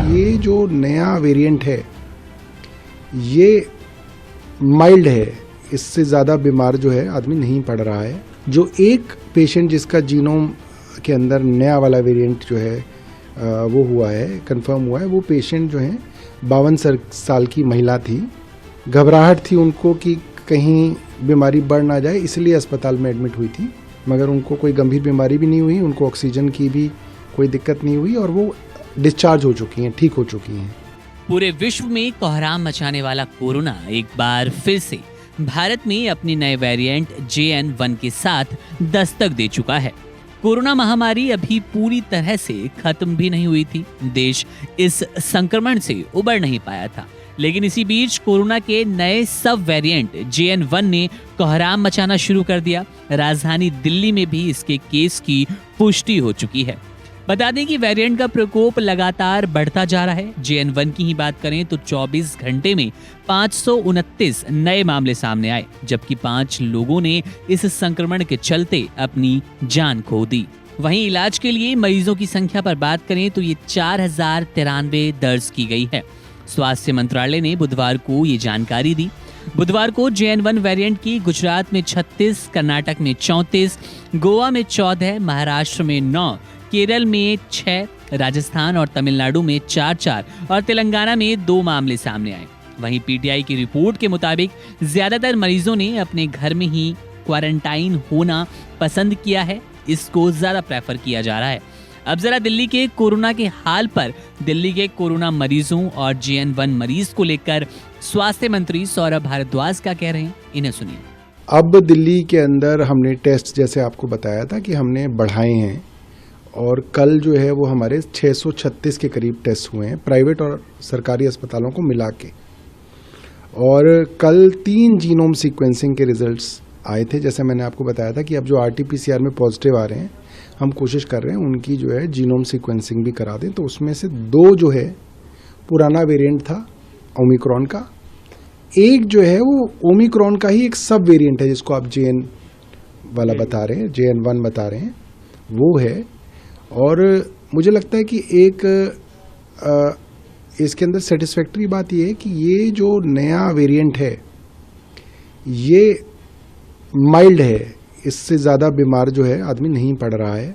ये जो नया वेरिएंट है ये माइल्ड है, इससे ज़्यादा बीमार जो है आदमी नहीं पड़ रहा है। जो एक पेशेंट जिसका जीनोम के अंदर नया वाला वेरिएंट जो है वो हुआ है, कंफर्म हुआ है, वो पेशेंट जो है 52 साल की महिला थी। घबराहट थी उनको कि कहीं बीमारी बढ़ ना जाए, इसलिए अस्पताल में एडमिट हुई थी, मगर उनको कोई गंभीर बीमारी भी नहीं हुई, उनको ऑक्सीजन की भी कोई दिक्कत नहीं हुई और वो डिस्चार्ज हो चुकी हैं, ठीक हो चुकी हैं। पूरे विश्व में कोहराम मचाने वाला कोरोना एक बार फिर से भारत में अपनी नए वेरिएंट JN.1 के साथ दस्तक दे चुका है। कोरोना महामारी अभी पूरी तरह से खत्म भी नहीं हुई थी। देश इस संक्रमण से उबर नहीं पाया था, लेकिन इसी बीच कोरोना के नए सब वेरिएंट JN.1 ने कोहराम मचाना शुरू कर दिया। राजधानी दिल्ली में भी इसके केस की पुष्टि हो चुकी है। बता दें कि वेरिएंट का प्रकोप लगातार बढ़ता जा रहा है। JN.1 की ही बात करें तो 24 घंटे में 529 नए मामले सामने आए, जबकि 5 लोगों ने इस संक्रमण के चलते अपनी जान खो दी। वहीं इलाज के लिए मरीजों की संख्या पर बात करें तो ये 4093 दर्ज की गई है। स्वास्थ्य मंत्रालय ने बुधवार को ये जानकारी दी। बुधवार को JN.1 वेरिएंट की गुजरात में 36, कर्नाटक में 34, गोवा में 14, महाराष्ट्र में 9, केरल में 6, राजस्थान और तमिलनाडु में 4 और तेलंगाना में 2 मामले सामने आए। वहीं PTI की रिपोर्ट के मुताबिक ज्यादातर मरीजों ने अपने घर में ही क्वारंटाइन होना पसंद किया है, इसको ज्यादा प्रेफर किया जा रहा है। अब जरा दिल्ली के कोरोना के हाल पर दिल्ली के कोरोना मरीजों और JN.1 मरीज को लेकर स्वास्थ्य मंत्री सौरभ भारद्वाज क्या कह रहे हैं, इन्हें सुनिए। अब दिल्ली के अंदर हमने टेस्ट, जैसे आपको बताया था कि हमने बढ़ाए हैं, और कल जो है वो हमारे 636 के करीब टेस्ट हुए हैं प्राइवेट और सरकारी अस्पतालों को मिला के। और कल 3 जीनोम सीक्वेंसिंग के रिजल्ट्स आए थे। जैसे मैंने आपको बताया था कि अब जो RT-PCR में पॉजिटिव आ रहे हैं, हम कोशिश कर रहे हैं उनकी जो है जीनोम सीक्वेंसिंग भी करा दें। तो उसमें से 2 जो है पुराना वेरिएंट था ओमिक्रॉन का, एक जो है वो ओमिक्रॉन का ही एक सब वेरिएंट है जिसको आप JN वाला बता रहे हैं, JN.1 बता रहे हैं, वो है। और मुझे लगता है कि एक इसके अंदर सेटिस्फैक्टरी बात यह है कि ये जो नया वेरिएंट है ये माइल्ड है, इससे ज़्यादा बीमार जो है आदमी नहीं पड़ रहा है।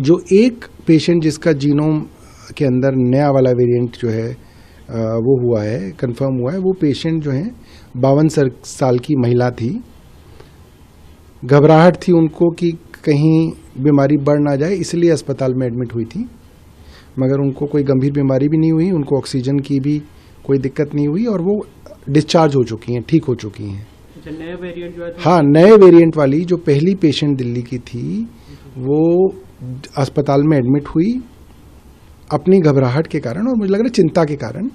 जो एक पेशेंट जिसका जीनोम के अंदर नया वाला वेरिएंट जो है वो हुआ है, कंफर्म हुआ है, वो पेशेंट जो है 52 साल की महिला थी। घबराहट थी उनको कि कहीं बीमारी बढ़ ना जाए, इसलिए अस्पताल में एडमिट हुई थी, मगर उनको कोई गंभीर बीमारी भी नहीं हुई, उनको ऑक्सीजन की भी कोई दिक्कत नहीं हुई और वो डिस्चार्ज हो चुकी हैं, ठीक हो चुकी हैं। नया वेरिएंट जो है, हाँ, नए वेरिएंट वाली जो पहली पेशेंट दिल्ली की थी वो अस्पताल में एडमिट हुई अपनी घबराहट के कारण और मुझे लग रहा है चिंता के कारण,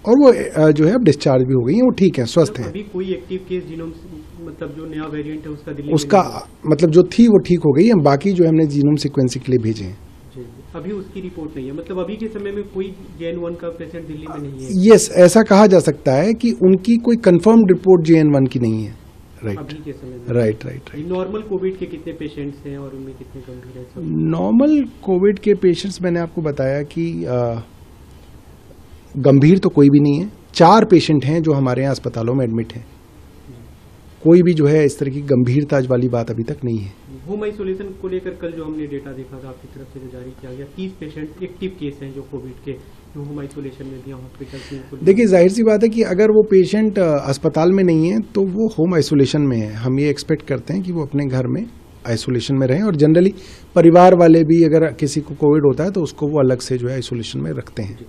और वो जो है अब डिस्चार्ज भी हो गई हैं, वो ठीक है, स्वस्थ हैं। अभी कोई एक्टिव केस जीनोम, मतलब जो नया वेरिएंट है उसका दिल्ली उसका मतलब जो थी वो ठीक हो गई है, बाकी जो हमने जीनोम सीक्वेंसिंग के लिए भेजे हैं। अभी उसकी रिपोर्ट नहीं है, मतलब अभी के समय में कोई JN.1 का पेशेंट दिल्ली में नहीं है। यस, ऐसा कहा जा सकता है कि उनकी कोई कंफर्म रिपोर्ट JN.1 की नहीं है। राइट, अभी के समय में। राइट। नॉर्मल कोविड के कितने पेशेंट्स हैं और उनमें कितने गंभीर है? नॉर्मल कोविड के पेशेंट्स मैंने आपको बताया कि गंभीर तो कोई भी नहीं है। 4 पेशेंट हैं जो हमारे यहाँ अस्पतालों में एडमिट हैं। कोई भी जो है इस तरह की गंभीरता वाली बात अभी तक नहीं है। होम आइसोलेशन को लेकर कल जो हमने डेटा देखा था आपकी तरफ से जो जारी किया गया, 30 पेशेंट एक्टिव केस हैं जो कोविड के, जो होम आइसोलेशन में भी हॉस्पिटल में। देखिए, जाहिर सी बात है कि अगर वो पेशेंट अस्पताल में नहीं है तो वो होम आइसोलेशन में है। हम ये एक्सपेक्ट करते हैं कि वो अपने घर में आइसोलेशन में रहें, और जनरली परिवार वाले भी अगर किसी को कोविड होता है तो उसको वो अलग से जो है आइसोलेशन में रखते हैं।